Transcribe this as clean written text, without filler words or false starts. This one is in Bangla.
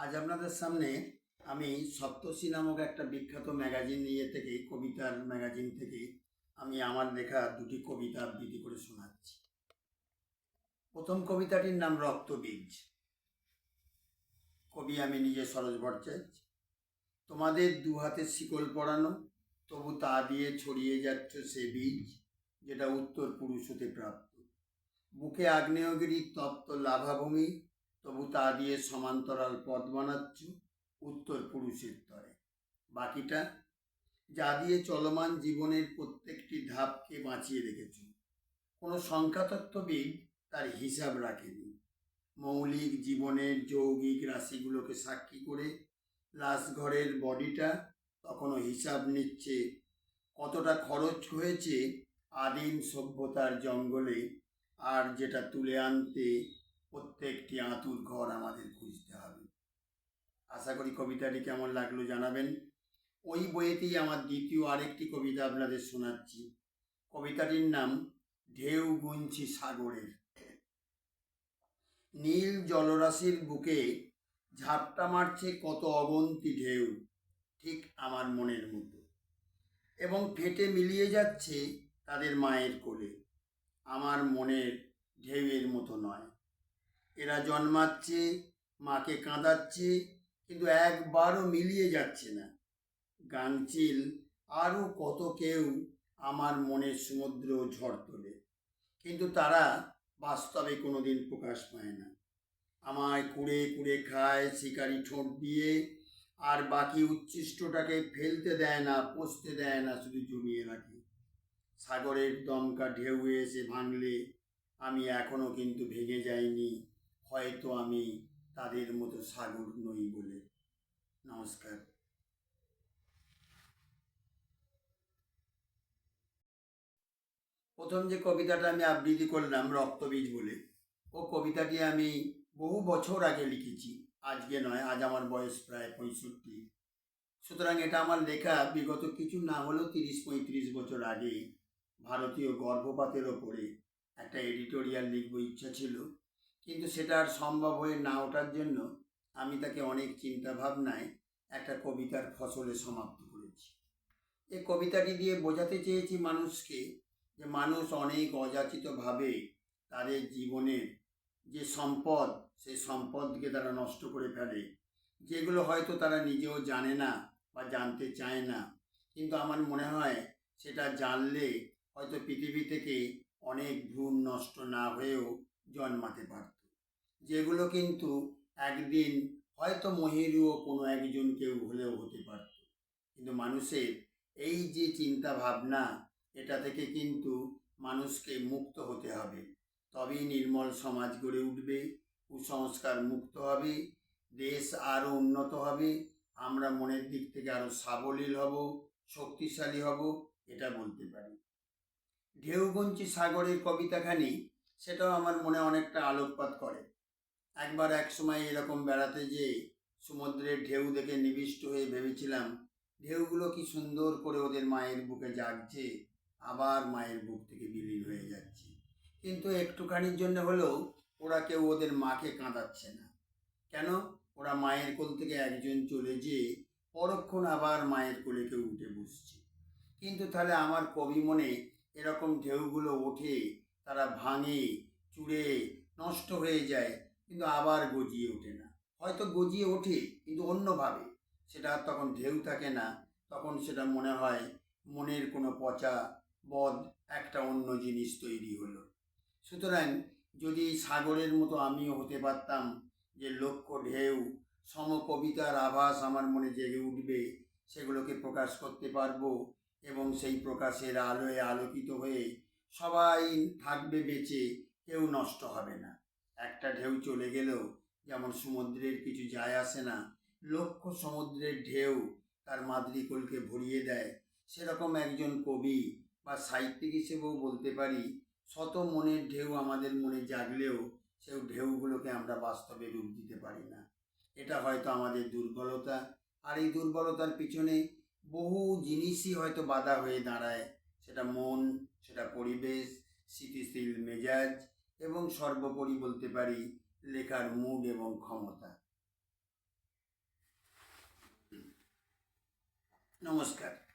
আজ আপনাদের সামনে আমি সপ্তর্ষি নামক একটা বিখ্যাত ম্যাগাজিন থেকে কবিতার ম্যাগাজিন থেকে আমি আমার লেখা দুটি কবিতা আবৃত্তি করে শোনাচ্ছি। প্রথম কবিতাটির নাম রক্তবীজ। কবি আমি নিজে সরোজ ভট্টাচার্য। তোমাদের দু হাতে শিকল পরানো, তবু তা দিয়ে ছড়িয়ে যাচ্ছ সে বীজ যেটা উত্তর পুরুষ হতে প্রাপ্ত। বুকে আগ্নেয়গিরির তপ্ত লাভাভূমি, তবু তা দিয়ে সমান্তরাল পথ বানাচ্ছ উত্তর পুরুষের তরে। বাকিটা যা দিয়ে চলমান জীবনের প্রত্যেকটি ধাপকে বাঁচিয়ে রেখেছ। কোনো সংখ্যাতত্ত্ববিদ তার হিসাব রাখেনি। মৌলিক জীবনের যৌগিক রাশিগুলোকে সাক্ষী করে লাশঘরের বডিটা তখনও হিসাব নিচ্ছে কতটা খরচ হয়েছে আদিম সভ্যতার জঙ্গলে, আর যেটা তুলে আনতে প্রত্যেকটি আঁতুর ঘর আমাদের খুঁজতে হবে। আশা করি কবিতাটি কেমন লাগলো জানাবেন। ওই বইয়েতেই আমার দ্বিতীয় আরেকটি কবিতা আপনাদের শোনাচ্ছি। কবিতাটির নাম ঢেউ গুনছি সাগরের। নীল জলরাশির বুকে ঝাপটা মারছে কত অগন্তি ঢেউ, ঠিক আমার মনের মতো, এবং ফেটে মিলিয়ে যাচ্ছে তাদের মায়ের কোলে। আমার মনের ঢেউয়ের মতো নয়। এরা জন্মাচ্ছে, মাকে কাঁদাচ্ছে, কিন্তু একবারও মিলিয়ে যাচ্ছে না। গাংচিল আরও কত কেউ আমার মনের সমুদ্র ঝড় তোলে, কিন্তু তারা বাস্তবে কোনোদিন প্রকাশ পায় না। আমায় কুড়ে কুড়ে খায় শিকারি ঠোঁট দিয়ে, আর বাকি উচ্ছিষ্টটাকে ফেলতে দেয় না, পচতে দেয় না, শুধু জমিয়ে রাখে। সাগরের দমকা ঢেউ এসে ভাঙলে আমি এখনো কিন্তু ভেঙে যাইনি, হয়তো আমি তাদের মতো সাগর নই বলে। নমস্কার। প্রথম যে কবিতাটা আমি আবৃত্তি করলাম রক্তবীজ বলে, ও কবিতাটি আমি বহু বছর আগে লিখেছি, আজকে নয়। আজ আমার বয়স প্রায় 65। সুতরাং এটা আমার লেখা বিগত কিছু না হলেও 30-35 বছর আগে। ভারতীয় গর্ভপাতের ওপরে একটা এডিটোরিয়াল লিখব ইচ্ছা ছিল, কিন্তু সেটা আর সম্ভব হয়ে না ওঠার জন্য আমি তাকে অনেক চিন্তা ভাবনায় একটা কবিতার ফসলে সমাপ্ত করেছি। এই কবিতাটি দিয়ে বোঝাতে চেয়েছি মানুষকে যে মানুষ অনেক অযাচিতভাবে তাদের জীবনের যে সম্পদ, সেই সম্পদকে তারা নষ্ট করে ফেলে, যেগুলো হয়তো তারা নিজেও জানে না বা জানতে চায় না। কিন্তু আমার মনে হয় সেটা জানলে হয়তো পৃথিবী থেকে অনেক ভ্রূণ নষ্ট না হয়েও জন্মাতে পারত, যেগুলো কিন্তু একদিন হয়তো মহিরুও কোনো একজন কেউ হলেও হতে পারত। কিন্তু মানুষের এই যে চিন্তা ভাবনা, এটা থেকে কিন্তু মানুষকে মুক্ত হতে হবে, তবেই নির্মল সমাজ গড়ে উঠবে, কুসংস্কার মুক্ত হবে, দেশ আরও উন্নত হবে, আমরা মনের দিক থেকে আরও সাবলীল হব, শক্তিশালী হব, এটা বলতে পারি। ঢেউগঞ্চি সাগরের কবিতাখানি সেটাও আমার মনে অনেকটা আলোকপাত করে। একবার এক সময় এরকম বেড়াতে যেয়ে সমুদ্রের ঢেউ দেখে নিবিষ্ট হয়ে ভেবেছিলাম ঢেউগুলো কি সুন্দর করে ওদের মায়ের বুকে জাগছে, আবার মায়ের বুক থেকে বিলীন হয়ে যাচ্ছে, কিন্তু একটুখানির জন্য হলেও ওরা কেউ ওদের মাকে কাঁদাচ্ছে না। কেন? ওরা মায়ের কোল থেকে একজন চলে যেয়ে পরক্ষণ আবার মায়ের কোলে কেউ উঠে বসছে। কিন্তু তাহলে আমার কবি মনে এরকম ঢেউগুলো ওঠে, তারা ভাঙে, চুড়ে নষ্ট হয়ে যায়, কিন্তু আবার গজিয়ে ওঠে না। হয়তো গজিয়ে ওঠে কিন্তু অন্যভাবে, সেটা তখন ঢেউ থাকে না, তখন সেটা মনে হয় মনের কোনো পচা বদ একটা অন্য জিনিস তৈরি হলো। সুতরাং যদি সাগরের মতো আমিও হতে পারতাম, যে লক্ষ ঢেউ সম কবিতার আভাস আমার মনে জেগে উঠবে, সেগুলোকে প্রকাশ করতে পারবো, এবং সেই প্রকাশের আলোয় আলোকিত হয়ে সবাই থাকবে বেঁচে, কেউ নষ্ট হবে না। একটা ঢেউ চলে গেলেও যেমন সমুদ্রের কিছু যায় আসে না, লক্ষ সমুদ্রের ঢেউ তার মাতৃকোলকে ভরিয়ে দেয়, সেরকম একজন কবি বা সাহিত্যিক হিসেবেও বলতে পারি শত মনের ঢেউ আমাদের মনে জাগলেও সেই ঢেউগুলোকে আমরা বাস্তবে রূপ দিতে পারি না। এটা হয়তো আমাদের দুর্বলতা, আর এই দুর্বলতার পিছনে বহু জিনিসই হয়তো বাধা হয়ে দাঁড়ায়। সেটা মন, সেটা পরিবেশ, স্থিতিশীল মেজাজ, এবং সর্বোপরি বলতে পারি লেখার মুড এবং ক্ষমতা। নমস্কার।